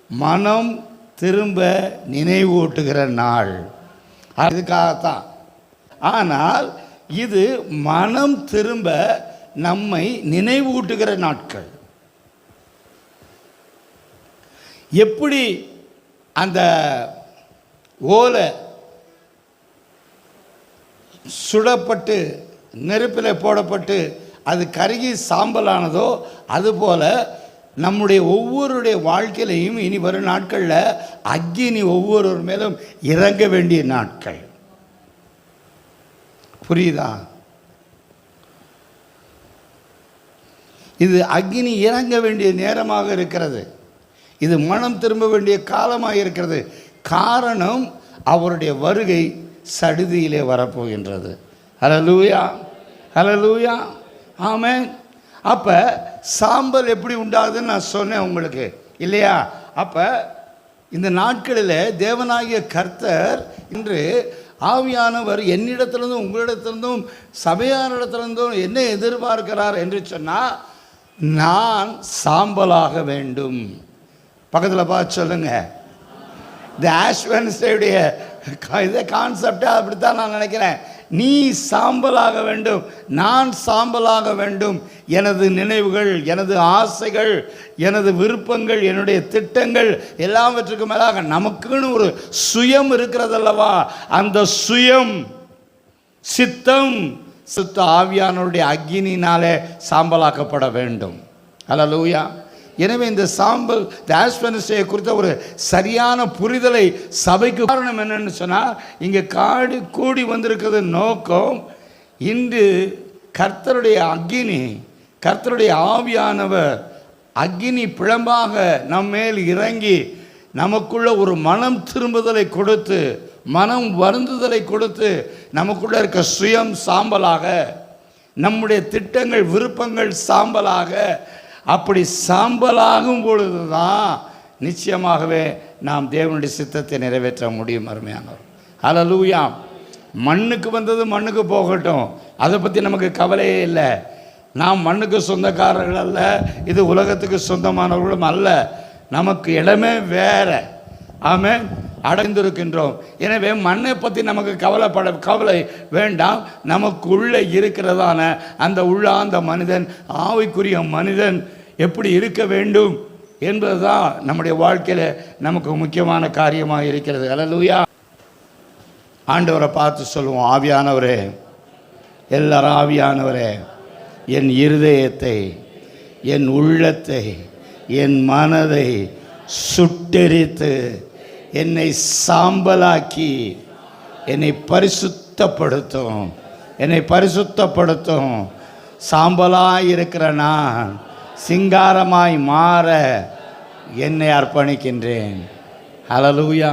மனம் திரும்ப நினைவூட்டுகிற நாள். அதுக்காகத்தான். ஆனால் இது மனம் திரும்ப நம்மை நினைவூட்டுகிற நாட்கள். எப்படி அந்த ஓலை சுடப்பட்டு நெருப்பில் போடப்பட்டு அது கருகி சாம்பலானதோ அதுபோல் நம்முடைய ஒவ்வொருடைய வாழ்க்கையிலையும் இனி வரும் நாட்களில் அக்கினி ஒவ்வொருவர் மேலும் இறங்க வேண்டிய நாட்கள். புரியுதா? இது அக்கினி இறங்க வேண்டிய நேரமாக இருக்கிறது. இது மனம் திரும்ப வேண்டிய காலமாக இருக்கிறது. காரணம், அவருடைய வருகை சடுதியிலே வரப்போகின்றது. ஹல்லேலூயா, ஹல்லேலூயா, ஆமென். அப்போ சாம்பல் எப்படி உண்டாகுதுன்னு நான் சொன்னேன் உங்களுக்கு இல்லையா? அப்போ இந்த நாட்களில் தேவனாகிய கர்த்தர் இன்று ஆவியானவர் என்னிடத்திலிருந்தும் உங்களிடத்திலிருந்தும் சபையாரிடத்திலிருந்தும் என்ன எதிர்பார்க்கிறார் என்று சொன்னால், நான் சாம்பலாக வேண்டும். பக்கத்தில் பார்த்து சொல்லுங்க. இந்த ஆஷ் வெட்னஸ்டேயுடைய இதை கான்செப்டை அப்படித்தான் நான் நினைக்கிறேன். நீ சாம்பலாக வேண்டும், நான் சாம்பலாக வேண்டும். எனது நினைவுகள், எனது ஆசைகள், எனது விருப்பங்கள், என்னுடைய திட்டங்கள் எல்லாவற்றுக்கும் மேலாக நமக்குன்னு ஒரு சுயம் இருக்கிறதல்லவா, அந்த சுயம் சித்தம் சுத்த ஆவியானவருடைய அக்கினினாலே சாம்பலாக்கப்பட வேண்டும். ஹல்லேலூயா. எனவே இந்த சாம்பல் ஆஷ் வெட்னஸ்டே குறித்த ஒரு சரியான புரிதலை சபைக்கு காரணம் என்னன்னு சொன்னால், இங்கே கூடி வந்திருக்கிறது நோக்கம், இன்று கர்த்தருடைய அக்கினி, கர்த்தருடைய ஆவியானவர் அக்கினி பிழம்பாக நம்மேல் இறங்கி நமக்குள்ள ஒரு மனம் திரும்புதலை கொடுத்து, மனம் வருந்துதலை கொடுத்து, நமக்குள்ள இருக்க சுயம் சாம்பலாக, நம்முடைய திட்டங்கள் விருப்பங்கள் சாம்பலாக, அப்படி சாம்பலாகும் பொழுது தான் நிச்சயமாகவே நாம் தேவனுடைய சித்தத்தை நிறைவேற்ற முடியும். அருமையானவர், ஹல்லேலூயா. மண்ணுக்கு வந்தது மண்ணுக்கு போகட்டும், அதை பற்றி நமக்கு கவலையே இல்லை. நாம் மண்ணுக்கு சொந்தக்காரர்கள் அல்ல, இது உலகத்துக்கு சொந்தமானவர்களும் அல்ல. நமக்கு இடமே வேற. ஆமென். அடைந்திருக்கின்றோம். எனவே மண்ணை பற்றி நமக்கு கவலை வேண்டாம். நமக்கு உள்ளே இருக்கிறதான அந்த உள்ளாந்த மனிதன், ஆவிக்குரிய மனிதன் எப்படி இருக்க வேண்டும் என்பதுதான் நம்முடைய வாழ்க்கையில் நமக்கு முக்கியமான காரியமாக இருக்கிறது. ஹல்லேலூயா. ஆண்டவரை பார்த்து சொல்லுவோம், ஆவியானவரே, எல்லாரும் ஆவியானவரே, என் இருதயத்தை, என் உள்ளத்தை, என் மனதை சுட்டெரித்து என்னை சாம்பலாக்கி என்னை பரிசுத்தப்படுத்தும், என்னை பரிசுத்தப்படுத்தும். சாம்பலாய் இருக்கிற நான் சிங்காரமாய் மாற என்னை அர்ப்பணிக்கின்றேன். ஹல்லேலூயா.